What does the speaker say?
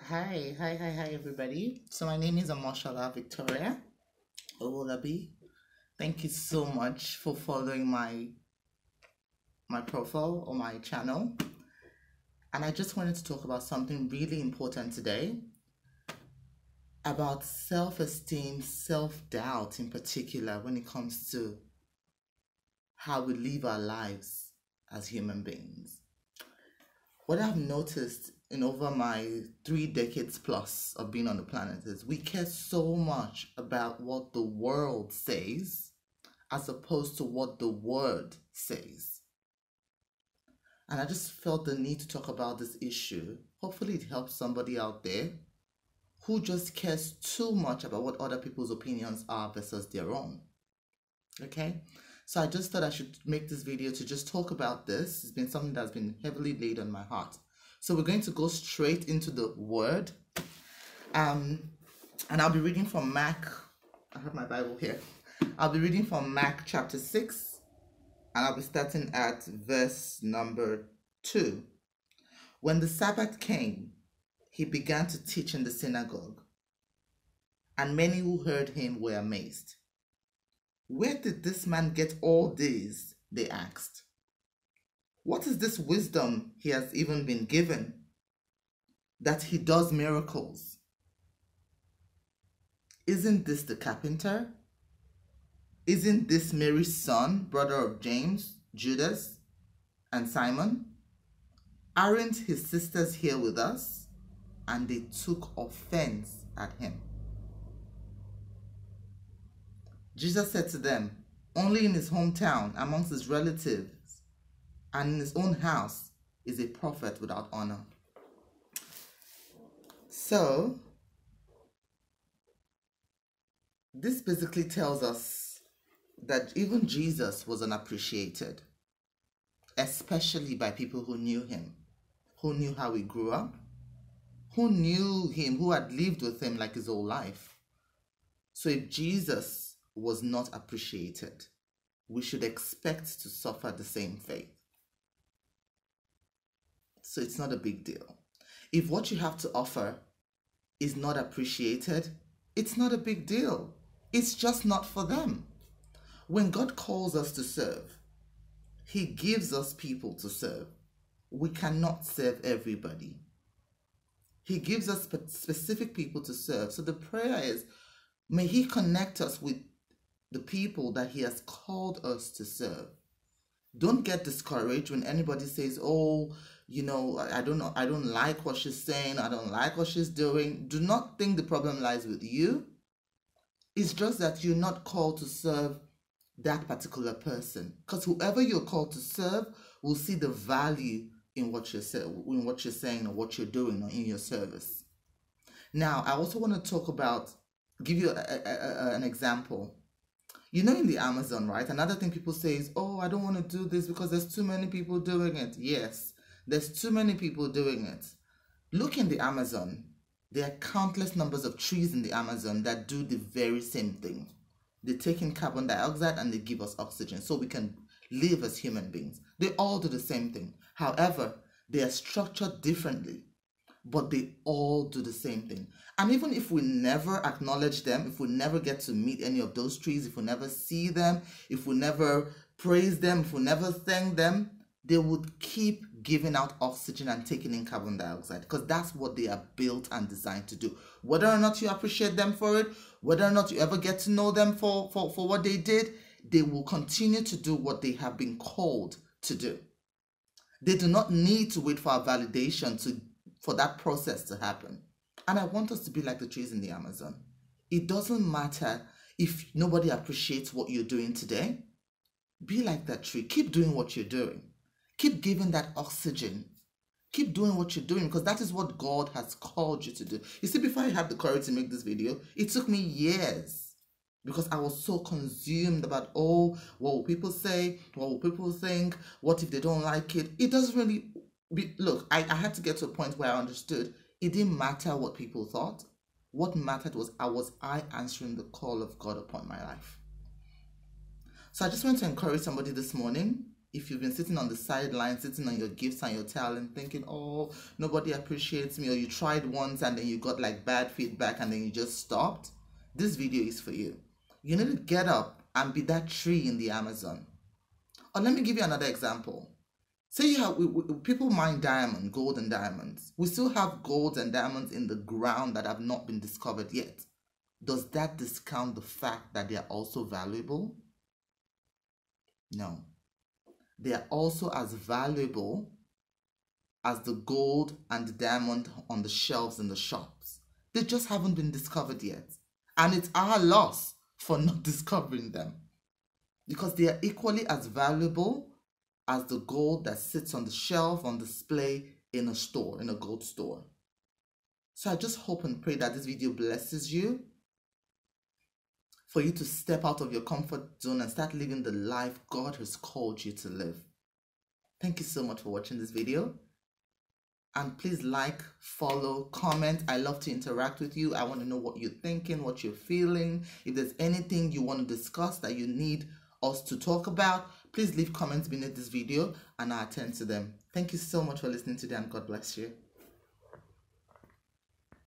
Hi, everybody. So my name is Amoshala Victoria Owolabi. Thank you so much for following my profile or my channel. And I just wanted to talk about something really important today about self-esteem, self-doubt in particular when it comes to how we live our lives as human beings. What I've noticed in over my 3 decades plus of being on the planet is we care so much about what the world says as opposed to what the word says. And I just felt the need to talk about this issue. Hopefully it helps somebody out there who just cares too much about what other people's opinions are versus their own. Okay? So I just thought I should make this video to just talk about this. It's been something that's been heavily laid on my heart. So we're going to go straight into the word. And I'll be reading from Mark. I have my Bible here. I'll be reading from Mark chapter 6. And I'll be starting at verse number 2. When the Sabbath came, he began to teach in the synagogue. And many who heard him were amazed. Where did this man get all this? They asked. What is this wisdom he has even been given, that he does miracles? Isn't this the carpenter? Isn't this Mary's son, brother of James, Judas, and Simon? Aren't his sisters here with us? And they took offense at him. Jesus said to them, only in his hometown, amongst his relatives, and in his own house, is a prophet without honor. So, this basically tells us that even Jesus was unappreciated, especially by people who knew him, who knew how he grew up, who knew him, who had lived with him like his whole life. So if Jesus was not appreciated, we should expect to suffer the same fate. So it's not a big deal. If what you have to offer is not appreciated, it's not a big deal. It's just not for them. When God calls us to serve, he gives us people to serve. We cannot serve everybody. He gives us specific people to serve. So the prayer is, may he connect us with the people that he has called us to serve. Don't get discouraged when anybody says, oh, you know, I don't like what she's saying, I don't like what she's doing. Do not think the problem lies with you. It's just that you're not called to serve that particular person. Because whoever you're called to serve will see the value in what you're saying or what you're doing or in your service. Now, I also want to talk about, give you an example. You know, in the Amazon, right? Another thing people say is, oh, I don't want to do this because there's too many people doing it. Yes, there's too many people doing it. Look in the Amazon. There are countless numbers of trees in the Amazon that do the very same thing. They take in carbon dioxide and they give us oxygen so we can live as human beings. They all do the same thing. However, they are structured differently, but they all do the same thing. And even if we never acknowledge them, if we never get to meet any of those trees, if we never see them, if we never praise them, if we never thank them, they would keep giving out oxygen and taking in carbon dioxide because that's what they are built and designed to do. Whether or not you appreciate them for it, whether or not you ever get to know them for what they did, they will continue to do what they have been called to do. They do not need to wait for our validation for that process to happen. And I want us to be like the trees in the Amazon. It doesn't matter if nobody appreciates what you're doing today. Be like that tree. Keep doing what you're doing. Keep giving that oxygen. Keep doing what you're doing because that is what God has called you to do. You see, before I had the courage to make this video, it took me years because I was so consumed about, oh, what will people say? What will people think? What if they don't like it? It doesn't really... Look, I had to get to a point where I understood it didn't matter what people thought. What mattered was I answering the call of God upon my life. So I just want to encourage somebody this morning. If you've been sitting on the sideline, sitting on your gifts and your talent, thinking, oh, nobody appreciates me, or you tried once and then you got like bad feedback and then you just stopped, this video is for you. You need to get up and be that tree in the Amazon. Or let me give you another example. Say you have people mine diamond, gold and diamonds. We still have gold and diamonds in the ground that have not been discovered yet. Does that discount the fact that they are also valuable? No. They are also as valuable as the gold and the diamond on the shelves in the shops. They just haven't been discovered yet. And it's our loss for not discovering them, because they are equally as valuable as the gold that sits on the shelf on display in a store, in a gold store. So I just hope and pray that this video blesses you, for you to step out of your comfort zone and start living the life God has called you to live. Thank you so much for watching this video. And please like, follow, comment. I love to interact with you. I want to know what you're thinking, what you're feeling. If there's anything you want to discuss that you need us to talk about, please leave comments beneath this video and I'll attend to them. Thank you so much for listening today, and God bless you.